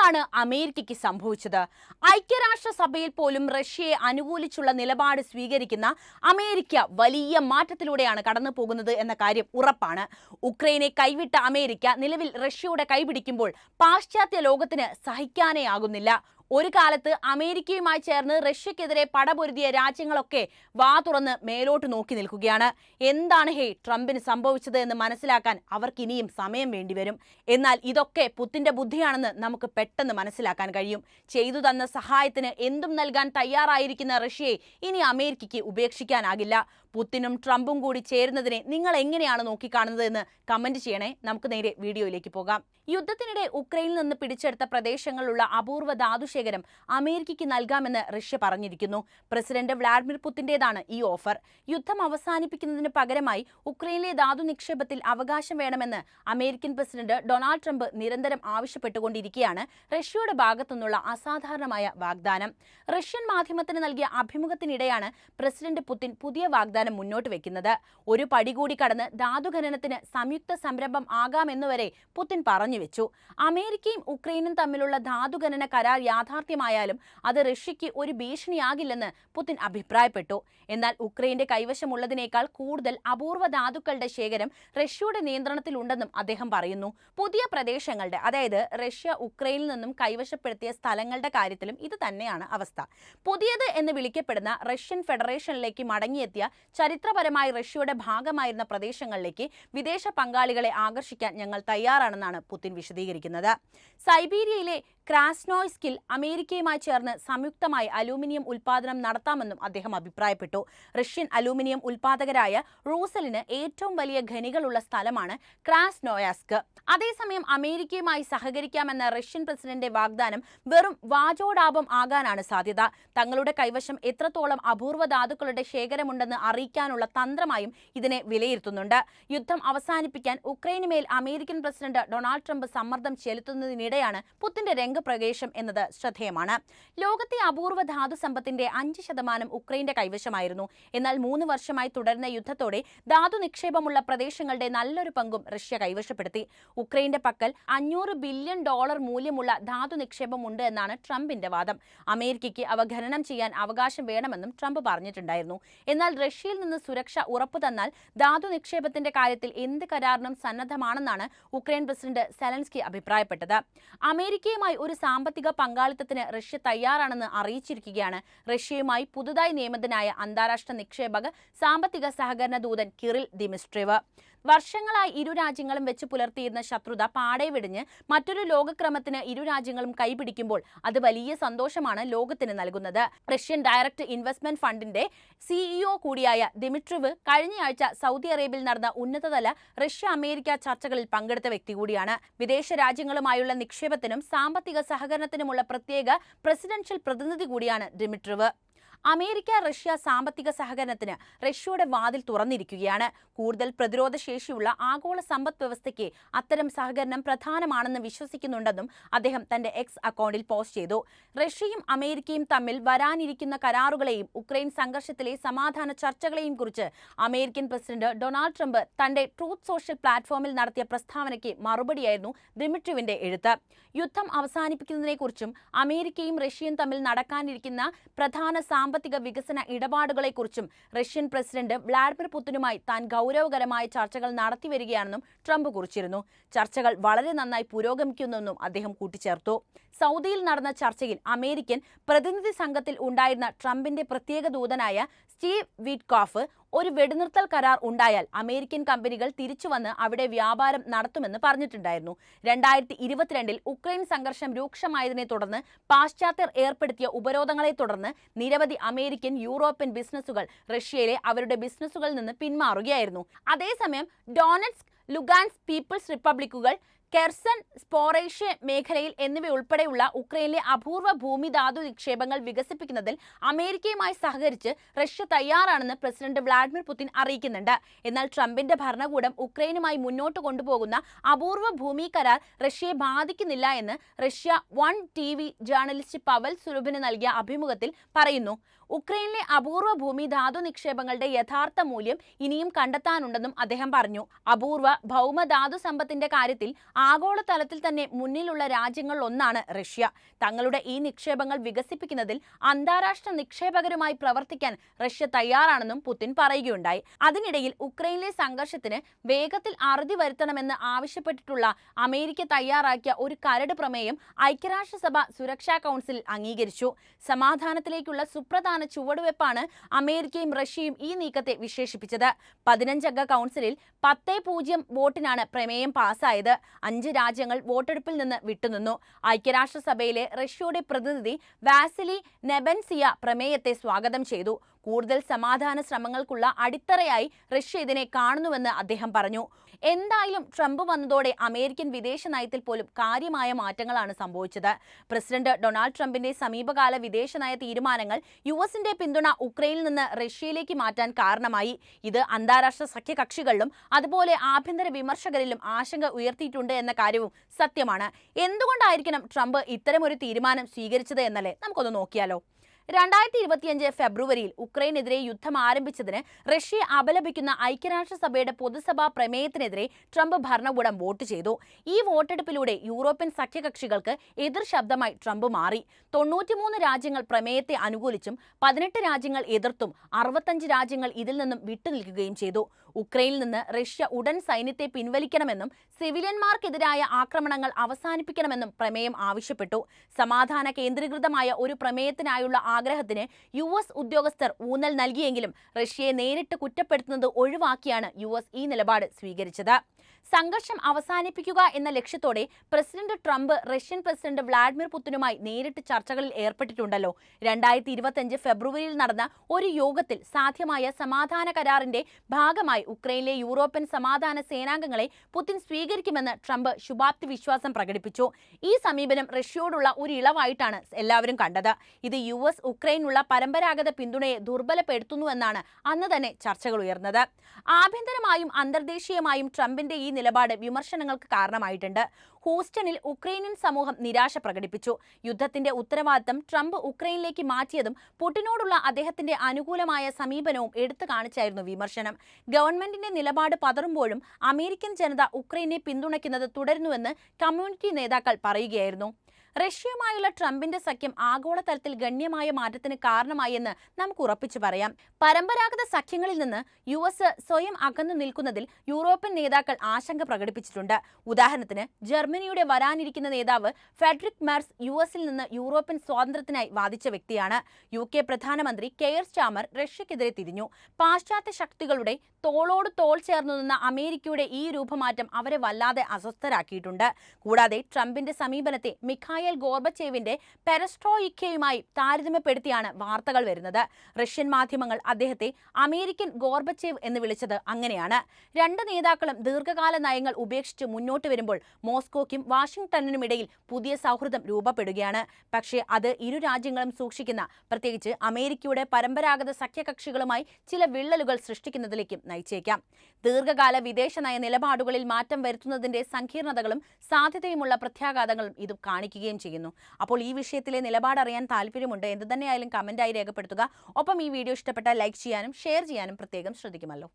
എന്താണ് അമേരിക്കയ്ക്ക് സംഭവിച്ചത്? ഐക്യരാഷ്ട്രസഭയിൽ പോലും റഷ്യയെ അനുകൂലിച്ചുള്ള നിലപാട് സ്വീകരിക്കുന്ന അമേരിക്ക വലിയ മാറ്റത്തിലൂടെയാണ് കടന്നു പോകുന്നത് എന്ന കാര്യം ഉറപ്പാണ്. ഉക്രൈനെ കൈവിട്ട അമേരിക്ക നിലവിൽ റഷ്യയുടെ കൈപിടിക്കുമ്പോൾ പാശ്ചാത്യ ലോകത്തിന് സഹിക്കാനേ ആകുന്നില്ല. ഒരു കാലത്ത് അമേരിക്കയുമായി ചേർന്ന് റഷ്യക്കെതിരെ പടപൊരുതിയ രാജ്യങ്ങളൊക്കെ വാ തുറന്ന് മേലോട്ട് നോക്കി നിൽക്കുകയാണ്. എന്താണ് ട്രംപിന് സംഭവിച്ചത് എന്ന് മനസ്സിലാക്കാൻ അവർക്കിനിയും സമയം വേണ്ടിവരും. എന്നാൽ ഇതൊക്കെ പുത്തിൻ്റെ ബുദ്ധിയാണെന്ന് നമുക്ക് പെട്ടെന്ന് മനസ്സിലാക്കാൻ കഴിയും. ചെയ്തു തന്ന സഹായത്തിന് എന്തും നൽകാൻ തയ്യാറായിരിക്കുന്ന റഷ്യയെ ഇനി അമേരിക്കയ്ക്ക് ഉപേക്ഷിക്കാനാകില്ല. പുത്തിനും ട്രംപും കൂടി ചേരുന്നതിനെ നിങ്ങൾ എങ്ങനെയാണ് നോക്കിക്കാണുന്നത് എന്ന് കമന്റ് ചെയ്യണേ. നമുക്ക് നേരെ വീഡിയോയിലേക്ക് പോകാം. യുദ്ധത്തിനിടെ ഉക്രൈനിൽ നിന്ന് പിടിച്ചെടുത്ത പ്രദേശങ്ങളിലുള്ള അപൂർവ ധാതുശേഖരം അമേരിക്കയ്ക്ക് നൽകാമെന്ന് റഷ്യ പറഞ്ഞിരിക്കുന്നു. പ്രസിഡന്റ് വ്ളാഡിമിർ പുത്തിൻ്റെതാണ് ഈ ഓഫർ. യുദ്ധം അവസാനിപ്പിക്കുന്നതിന് പകരമായി ഉക്രൈനിലെ ധാതു നിക്ഷേപത്തിൽ അവകാശം വേണമെന്ന് അമേരിക്കൻ പ്രസിഡന്റ് ഡൊണാൾഡ് ട്രംപ് നിരന്തരം ആവശ്യപ്പെട്ടുകൊണ്ടിരിക്കുകയാണ് റഷ്യയുടെ ഭാഗത്തുനിന്നുള്ള അസാധാരണമായ വാഗ്ദാനം. റഷ്യൻ മാധ്യമത്തിന് നൽകിയ അഭിമുഖത്തിനിടെയാണ് പ്രസിഡന്റ് പുത്തിൻ പുതിയ വാഗ്ദാനം മുന്നോട്ട് വെക്കുന്നത്. ഒരു പടി കൂടി കടന്ന് ധാതുഖനനത്തിന് സംയുക്ത സംരംഭം ആകാമെന്നുവരെ പുത്തിൻ പറഞ്ഞുവെച്ചു. അമേരിക്കയും ഉക്രൈനും തമ്മിലുള്ള ധാതുഖനന കരാർ യാഥാർത്ഥ്യമായാലും അത് റഷ്യയ്ക്ക് ഒരു ഭീഷണിയാകില്ലെന്ന് പുത്തിൻ അഭിപ്രായപ്പെട്ടു. എന്നാൽ ഉക്രൈന്റെ കൈവശമുള്ളതിനേക്കാൾ കൂടുതൽ അപൂർവ ധാതുക്കളുടെ ശേഖരം റഷ്യയുടെ നിയന്ത്രണത്തിലുണ്ടെന്നും അദ്ദേഹം പറയുന്നു. പുതിയ പ്രദേശങ്ങളുടെ, അതായത് റഷ്യ ഉക്രൈനിൽ നിന്നും കൈവശപ്പെടുത്തിയ സ്ഥലങ്ങളുടെ കാര്യത്തിലും ഇത് തന്നെയാണ് അവസ്ഥ. പുതിയത് എന്ന് വിളിക്കപ്പെടുന്ന റഷ്യൻ ഫെഡറേഷനിലേക്ക് മടങ്ങിയെത്തിയ ചരിത്രപരമായി റഷ്യയുടെ ഭാഗമായിരുന്ന പ്രദേശങ്ങളിലേക്ക് വിദേശ പങ്കാളികളെ ആകർഷിക്കാൻ ഞങ്ങൾ തയ്യാറാണെന്നാണ് പുത്തിൻ വിശദീകരിക്കുന്നത്. സൈബീരിയയിലെ ക്രാസ്നോയ്സ്കിൽ അമേരിക്കയുമായി ചേർന്ന് സംയുക്തമായി അലൂമിനിയം ഉൽപ്പാദനം നടത്താമെന്നും അദ്ദേഹം അഭിപ്രായപ്പെട്ടു. റഷ്യൻ അലൂമിനിയം ഉൽപ്പാദകരായ റൂസലിന് ഏറ്റവും വലിയ ഖനികളുള്ള സ്ഥലമാണ് ക്രാസ്നോയാസ്ക്. അതേസമയം അമേരിക്കയുമായി സഹകരിക്കാമെന്ന റഷ്യൻ പ്രസിഡന്റിന്റെ വാഗ്ദാനം വെറും വാചോടാപം ആകാനാണ് സാധ്യത. തങ്ങളുടെ കൈവശം എത്രത്തോളം അപൂർവ ധാതുക്കളുടെ ശേഖരമുണ്ടെന്ന് അറിയിക്കാനുള്ള തന്ത്രമായും ഇതിനെ വിലയിരുത്തുന്നുണ്ട്. യുദ്ധം അവസാനിപ്പിക്കാൻ ഉക്രൈന് മേൽ അമേരിക്കൻ പ്രസിഡന്റ് ഡൊണാൾഡ് ട്രംപ് സമ്മർദ്ദം ചെലുത്തുന്നതിനിടെയാണ് പുത്തിന്റെ രംഗപ്രവേശം എന്നത് ശ്രദ്ധേയമാണ്. ലോകത്തെ അപൂർവ ധാതു സമ്പത്തിന്റെ 5% ഉക്രൈന്റെ കൈവശമായിരുന്നു. എന്നാൽ 3 വർഷമായി തുടരുന്ന യുദ്ധത്തോടെ ധാതു നിക്ഷേപമുള്ള പ്രദേശങ്ങളുടെ നല്ലൊരു പങ്കും റഷ്യ കൈവശപ്പെടുത്തി. ഉക്രൈന്റെ പക്കൽ $500 ബില്യൺ മൂല്യമുള്ള ധാതു നിക്ഷേപമുണ്ട് എന്നാണ് ട്രംപിന്റെ വാദം. അമേരിക്കയ്ക്ക് അവ ഖനനം ചെയ്യാൻ അവകാശം വേണമെന്നും ട്രംപ് പറഞ്ഞിട്ടുണ്ടായിരുന്നു. എന്നാൽ റഷ്യയിൽ നിന്ന് സുരക്ഷ ഉറപ്പു തന്നാൽ ധാതു നിക്ഷേപത്തിന്റെ കാര്യത്തിൽ എന്ത് കരാറിനും സന്നദ്ധമാണെന്നാണ് ഉക്രൈൻ പ്രസിഡന്റ് സെലൻസ്കി അഭിപ്രായപ്പെട്ടത്. അമേരിക്കയുമായി ഒരു സാമ്പത്തിക പങ്കാളിത്തത്തിന് റഷ്യ തയ്യാറാണെന്ന് അറിയിച്ചിരിക്കുകയാണ് റഷ്യയുമായി പുതുതായി നിയമിതനായ അന്താരാഷ്ട്ര നിക്ഷേപക സാമ്പത്തിക സഹകരണ ദൂതൻ കിറിൽ ദിമിട്രിവ്. വർഷങ്ങളായി ഇരു രാജ്യങ്ങളും വെച്ച് പുലർത്തിയിരുന്ന ശത്രുത പാടെ വെടിഞ്ഞ് മറ്റൊരു ലോകക്രമത്തിന് ഇരു രാജ്യങ്ങളും കൈപിടിക്കുമ്പോൾ അത് വലിയ സന്തോഷമാണ് ലോകത്തിന് നൽകുന്നത്. റഷ്യൻ ഡയറക്ട് ഇൻവെസ്റ്റ്മെന്റ് ഫണ്ടിന്റെ CEO കൂടിയായ ദിമിട്രിവ് കഴിഞ്ഞയാഴ്ച സൗദി അറേബ്യയിൽ നടന്ന ഉന്നതതല റഷ്യ അമേരിക്ക ചർച്ചകളിൽ പങ്കെടുത്ത വ്യക്തി കൂടിയാണ്. വിദേശ രാജ്യങ്ങളുമായുള്ള നിക്ഷേപത്തിനും സാമ്പത്തിക സഹകരണത്തിനുമുള്ള പ്രത്യേക പ്രസിഡൻഷ്യൽ പ്രതിനിധി കൂടിയാണ് ദിമിട്രിവ്. അമേരിക്ക റഷ്യ സാമ്പത്തിക സഹകരണത്തിന് റഷ്യയുടെ വാതിൽ തുറന്നിരിക്കുകയാണ്. കൂടുതൽ പ്രതിരോധ ശേഷിയുള്ള ആഗോള സമ്പദ് വ്യവസ്ഥയ്ക്ക് അത്തരം സഹകരണം പ്രധാനമാണെന്ന് വിശ്വസിക്കുന്നുണ്ടെന്നും അദ്ദേഹം തന്റെ എക്സ് അക്കൗണ്ടിൽ പോസ്റ്റ് ചെയ്തു. റഷ്യയും അമേരിക്കയും തമ്മിൽ വരാനിരിക്കുന്ന കരാറുകളെയും ഉക്രൈൻ സംഘർഷത്തിലെ സമാധാന ചർച്ചകളെയും കുറിച്ച് അമേരിക്കൻ പ്രസിഡന്റ് ഡൊണാൾഡ് ട്രംപ് തന്റെ ട്രൂത്ത് സോഷ്യൽ പ്ലാറ്റ്ഫോമിൽ നടത്തിയ പ്രസ്താവനയ്ക്ക് മറുപടിയായിരുന്നു ദിമിട്രിവിന്റെ എഴുത്ത്. യുദ്ധം അവസാനിപ്പിക്കുന്നതിനെക്കുറിച്ചും അമേരിക്കയും റഷ്യയും തമ്മിൽ നടക്കാനിരിക്കുന്ന പ്രധാന സാമ്പത്തിക വികസന ഇടപാടുകളെക്കുറിച്ചും റഷ്യൻ പ്രസിഡന്റ് വ്ളാഡിമിർ പുത്തിനുമായി താൻ ഗൗരവകരമായ ചർച്ചകൾ നടത്തിവരികയാണെന്നും ട്രംപ് കുറിച്ചിരുന്നു. ചർച്ചകൾ വളരെ നന്നായി പുരോഗമിക്കുന്നുവെന്നും അദ്ദേഹം കൂട്ടിച്ചേർത്തു. സൗദിയിൽ നടന്ന ചർച്ചയിൽ അമേരിക്കൻ പ്രതിനിധി സംഘത്തിൽ ഉണ്ടായിരുന്ന ട്രംപിന്റെ പ്രത്യേക ദൂതനായ സ്റ്റീവ് വിറ്റ്കോഫ് ഒരു വെടിനിർത്തൽ കരാർ ഉണ്ടായാൽ അമേരിക്കൻ കമ്പനികൾ തിരിച്ചുവന്ന് അവിടെ വ്യാപാരം നടത്തുമെന്ന് പറഞ്ഞിട്ടുണ്ടായിരുന്നു. 2022 ഉക്രൈൻ സംഘർഷം രൂക്ഷമായതിനെ തുടർന്ന് പാശ്ചാത്യർ ഏർപ്പെടുത്തിയ ഉപരോധങ്ങളെ തുടർന്ന് നിരവധി അമേരിക്കൻ യൂറോപ്യൻ ബിസിനസ്സുകൾ റഷ്യയിലെ അവരുടെ ബിസിനസ്സുകളിൽ നിന്ന് പിന്മാറുകയായിരുന്നു. അതേസമയം ഡോണറ്റ്സ്ക്, ലുഗാൻസ്ക് പീപ്പിൾസ് റിപ്പബ്ലിക്കുകൾ, കെർസൺ, സ്പോറേഷ്യ മേഖലയിൽ എന്നിവയുൾപ്പെടെയുള്ള ഉക്രൈനിലെ അപൂർവ ഭൂമിധാതു നിക്ഷേപങ്ങൾ വികസിപ്പിക്കുന്നതിൽ അമേരിക്കയുമായി സഹകരിച്ച് റഷ്യ തയ്യാറാണെന്ന് പ്രസിഡന്റ് വ്ളാഡിമിർ പുതിൻ അറിയിക്കുന്നുണ്ട്. എന്നാൽ ട്രംപിന്റെ ഭരണകൂടം ഉക്രൈനുമായി മുന്നോട്ട് കൊണ്ടുപോകുന്ന അപൂർവ ഭൂമി കരാർ റഷ്യയെ ബാധിക്കുന്നില്ല എന്ന് റഷ്യ 1 TV ജേർണലിസ്റ്റ് പവൽ സുരുബിന് നൽകിയ അഭിമുഖത്തിൽ പറയുന്നു. ഉക്രൈനിലെ അപൂർവ ഭൂമി ധാതു നിക്ഷേപങ്ങളുടെ യഥാർത്ഥ മൂല്യം ഇനിയും കണ്ടെത്താനുണ്ടെന്നും അദ്ദേഹം പറഞ്ഞു. അപൂർവ ഭൗമ ധാതു സമ്പത്തിന്റെ കാര്യത്തിൽ ആഗോളതലത്തിൽ തന്നെ മുന്നിലുള്ള രാജ്യങ്ങളിലൊന്നാണ് റഷ്യ. തങ്ങളുടെ ഈ നിക്ഷേപങ്ങൾ വികസിപ്പിക്കുന്നതിൽ അന്താരാഷ്ട്ര നിക്ഷേപകരുമായി പ്രവർത്തിക്കാൻ റഷ്യ തയ്യാറാണെന്നും പുടിൻ പറയുകയുണ്ടായി. അതിനിടയിൽ ഉക്രൈനിലെ സംഘർഷത്തിന് വേഗത്തിൽ അറുതി വരുത്തണമെന്ന് ആവശ്യപ്പെട്ടിട്ടുള്ള അമേരിക്ക തയ്യാറാക്കിയ ഒരു കരട് പ്രമേയം ഐക്യരാഷ്ട്രസഭ സുരക്ഷാ കൗൺസിലിൽ അംഗീകരിച്ചു. സമാധാനത്തിലേക്കുള്ള സുപ്രധാന ചുവടുവെപ്പാണ് അമേരിക്കയും റഷ്യയും ഈ നീക്കത്തെ വിശേഷിപ്പിച്ചത്. 15 അംഗ കൗൺസിലിൽ 10-0 വോട്ടിനാണ് പ്രമേയം പാസ്സായത്. 5 രാജ്യങ്ങൾ വോട്ടെടുപ്പിൽ നിന്ന് വിട്ടുനിന്നു. ഐക്യരാഷ്ട്രസഭയിലെ റഷ്യയുടെ പ്രതിനിധി വാസിലി നെബൻസിയ പ്രമേയത്തെ സ്വാഗതം ചെയ്തു. കൂടുതൽ സമാധാന ശ്രമങ്ങൾക്കുള്ള അടിത്തറയായി റഷ്യ ഇതിനെ കാണുന്നുവെന്ന് അദ്ദേഹം പറഞ്ഞു. എന്തായാലും ട്രംപ് വന്നതോടെ അമേരിക്കൻ വിദേശ നയത്തിൽ പോലും കാര്യമായ മാറ്റങ്ങളാണ് സംഭവിച്ചത്. പ്രസിഡന്റ് ഡൊണാൾഡ് ട്രംപിന്റെ സമീപകാല വിദേശനയ തീരുമാനങ്ങൾ യുഎസിന്റെ പിന്തുണ ഉക്രൈനിൽ നിന്ന് റഷ്യയിലേക്ക് മാറ്റാൻ കാരണമായി. ഇത് അന്താരാഷ്ട്ര സഖ്യകക്ഷികളിലും അതുപോലെ ആഭ്യന്തര വിമർശകരിലും ആശങ്ക ഉയർത്തിയിട്ടുണ്ട് എന്ന കാര്യവും സത്യമാണ്. എന്തുകൊണ്ടായിരിക്കണം ട്രംപ് ഇത്തരമൊരു തീരുമാനം സ്വീകരിച്ചത് എന്നല്ലേ നമുക്കൊന്ന് നോക്കിയാലോ. 2025 ഫെബ്രുവരിയിൽ ഉക്രൈനെതിരെ യുദ്ധം ആരംഭിച്ചതിന് റഷ്യയെ അപലപിക്കുന്ന ഐക്യരാഷ്ട്രസഭയുടെ പൊതുസഭാ പ്രമേയത്തിനെതിരെ ട്രംപ് ഭരണകൂടം വോട്ട് ചെയ്തു. ഈ വോട്ടെടുപ്പിലൂടെ യൂറോപ്യൻ സഖ്യകക്ഷികൾക്ക് എതിർ ശബ്ദമായി ട്രംപ് മാറി. 93 രാജ്യങ്ങൾ പ്രമേയത്തെ അനുകൂലിച്ചും 18 രാജ്യങ്ങൾ എതിർത്തും 65 രാജ്യങ്ങൾ ഇതിൽ നിന്നും വിട്ടുനിൽക്കുകയും ചെയ്തു. ഉക്രൈനിൽ നിന്ന് റഷ്യ ഉടൻ സൈന്യത്തെ പിൻവലിക്കണമെന്നും സിവിലിയന്മാർക്കെതിരായ ആക്രമണങ്ങൾ അവസാനിപ്പിക്കണമെന്നും പ്രമേയം ആവശ്യപ്പെട്ടു. സമാധാന കേന്ദ്രീകൃതമായ ഒരു പ്രമേയത്തിനായുള്ള ആഗ്രഹത്തിന് US ഉദ്യോഗസ്ഥർ ഊന്നൽ നൽകിയെങ്കിലും റഷ്യയെ നേരിട്ട് കുറ്റപ്പെടുത്തുന്നത് ഒഴിവാക്കിയാണ് US ഈ നിലപാട് സ്വീകരിച്ചത്. സംഘർഷം അവസാനിപ്പിക്കുക എന്ന ലക്ഷ്യത്തോടെ president Trump Russian president Vladimir പുടിനുമായി നേരിട്ട് ചർച്ചകളിൽ ഏർപ്പെട്ടിട്ടുണ്ടല്ലോ. 2025 ഫെബ്രുവരിയിൽ നടന്ന ഒരു യോഗത്തിൽ സാധ്യമായ സമാധാന കരാറിന്റെ ഭാഗമായി ഉക്രൈനിലെ യൂറോപ്യൻ സമാധാന സേനാംഗങ്ങളെ പുടിൻ സ്വീകരിക്കുമെന്ന് ട്രംപ് ശുഭാപ്തി വിശ്വാസം പ്രകടിപ്പിച്ചു. ഈ സമീപനം റഷ്യയോടുള്ള ഒരു ഇളവായിട്ടാണ് എല്ലാവരും കണ്ടത്. ഇത് US ഉക്രൈനുള്ള പരമ്പരാഗത പിന്തുണയെ ദുർബലപ്പെടുത്തുന്നുവെന്നാണ് അന്ന് തന്നെ ചർച്ചകൾ ഉയർന്നത്. ആഭ്യന്തരമായും അന്തർദേശീയമായും ട്രംപിന്റെ ഈ നിലപാട് വിമർശനങ്ങൾക്ക് കാരണമായിട്ടുണ്ട്. ഹൂസ്റ്റണിൽ ഉക്രൈനിയൻ സമൂഹം നിരാശ പ്രകടിപ്പിച്ചു. യുദ്ധത്തിന്റെ ഉത്തരവാദിത്തം ട്രംപ് ഉക്രൈനിലേക്ക് മാറ്റിയതും പുടിനോടുള്ള അദ്ദേഹത്തിന്റെ അനുകൂലമായ സമീപനവും എടുത്തു കാണിച്ചായിരുന്നു വിമർശനം. ഗവൺമെന്റിന്റെ നിലപാട് പതറുമ്പോഴും അമേരിക്കൻ ജനത ഉക്രൈനെ പിന്തുണയ്ക്കുന്നത് തുടരുന്നുവെന്ന് കമ്മ്യൂണിറ്റി നേതാക്കൾ പറയുകയായിരുന്നു. റഷ്യയുമായുള്ള ട്രംപിന്റെ സഖ്യം ആഗോളതലത്തിൽ ഗണ്യമായ മാറ്റത്തിന് കാരണമായി എന്ന് നമുക്ക് ഉറപ്പിച്ചു പറയാം. പരമ്പരാഗത സഖ്യങ്ങളിൽ നിന്ന് US സ്വയം അകന്നു നിൽക്കുന്നതിൽ യൂറോപ്യൻ നേതാക്കൾ ആശങ്ക പ്രകടിപ്പിച്ചിട്ടുണ്ട്. ഉദാഹരണത്തിന് ജർമ്മനിയുടെ വരാനിരിക്കുന്ന നേതാവ് ഫെഡറിക് മെർസ് US-ൽ നിന്ന് യൂറോപ്യൻ സ്വാതന്ത്ര്യത്തിനായി വാദിച്ച വ്യക്തിയാണ്. UK പ്രധാനമന്ത്രി കെയർ സ്റ്റാമർ റഷ്യക്കെതിരെ തിരിഞ്ഞു. പാശ്ചാത്യ ശക്തികളുടെ തോളോട് തോൾ ചേർന്നു നിന്ന അമേരിക്കയുടെ ഈ രൂപമാറ്റം അവരെ വല്ലാതെ അസ്വസ്ഥരാക്കിയിട്ടുണ്ട്. കൂടാതെ ട്രംപിന്റെ സമീപനത്തെ മിഖായിൽ ഗോർബച്ചേവിന്റെ പെരസ്ട്രോയിക്കയുമായി താരതമ്യപ്പെടുത്തിയാണ് വാർത്തകൾ വരുന്നത്. റഷ്യൻ മാധ്യമങ്ങൾ അദ്ദേഹത്തെ അമേരിക്കൻ ഗോർബച്ചേവ് എന്ന് വിളിച്ചത് അങ്ങനെയാണ്. രണ്ട് നേതാക്കളും ദീർഘകാല നയങ്ങൾ ഉപേക്ഷിച്ച് മുന്നോട്ട് വരുമ്പോൾ മോസ്കോയ്ക്കും വാഷിംഗ്ടണിനുമിടയിൽ പുതിയ സൗഹൃദം രൂപപ്പെടുകയാണ്. പക്ഷേ അത് ഇരു രാജ്യങ്ങളും സൂക്ഷിക്കുന്ന, പ്രത്യേകിച്ച് അമേരിക്കയുടെ പരമ്പരാഗത സഖ്യകക്ഷികളുമായി ചില വിള്ളലുകൾ സൃഷ്ടിക്കുന്നതിലേക്കും നയിച്ചേക്കാം. ദീർഘകാല വിദേശ നയ നിലപാടുകളിൽ മാറ്റം വരുത്തുന്നതിന്റെ സങ്കീർണതകളും സാധ്യതയുമുള്ള പ്രത്യാഘാതങ്ങളും ഇത് കാണിക്കുകയും ചെയ്യുന്നു. അപ്പോൾ ഈ വിഷയത്തിലെ നിലപാട് അറിയാൻ താല്പര്യമുണ്ട്, എന്ത് തന്നെയായാലും കമന്റായി രേഖപ്പെടുത്തുക. ഒപ്പം ഈ വീഡിയോ ഇഷ്ടപ്പെട്ടാൽ ലൈക്ക് ചെയ്യാനും ഷെയർ ചെയ്യാനും പ്രത്യേകം ശ്രദ്ധിക്കുമല്ലോ.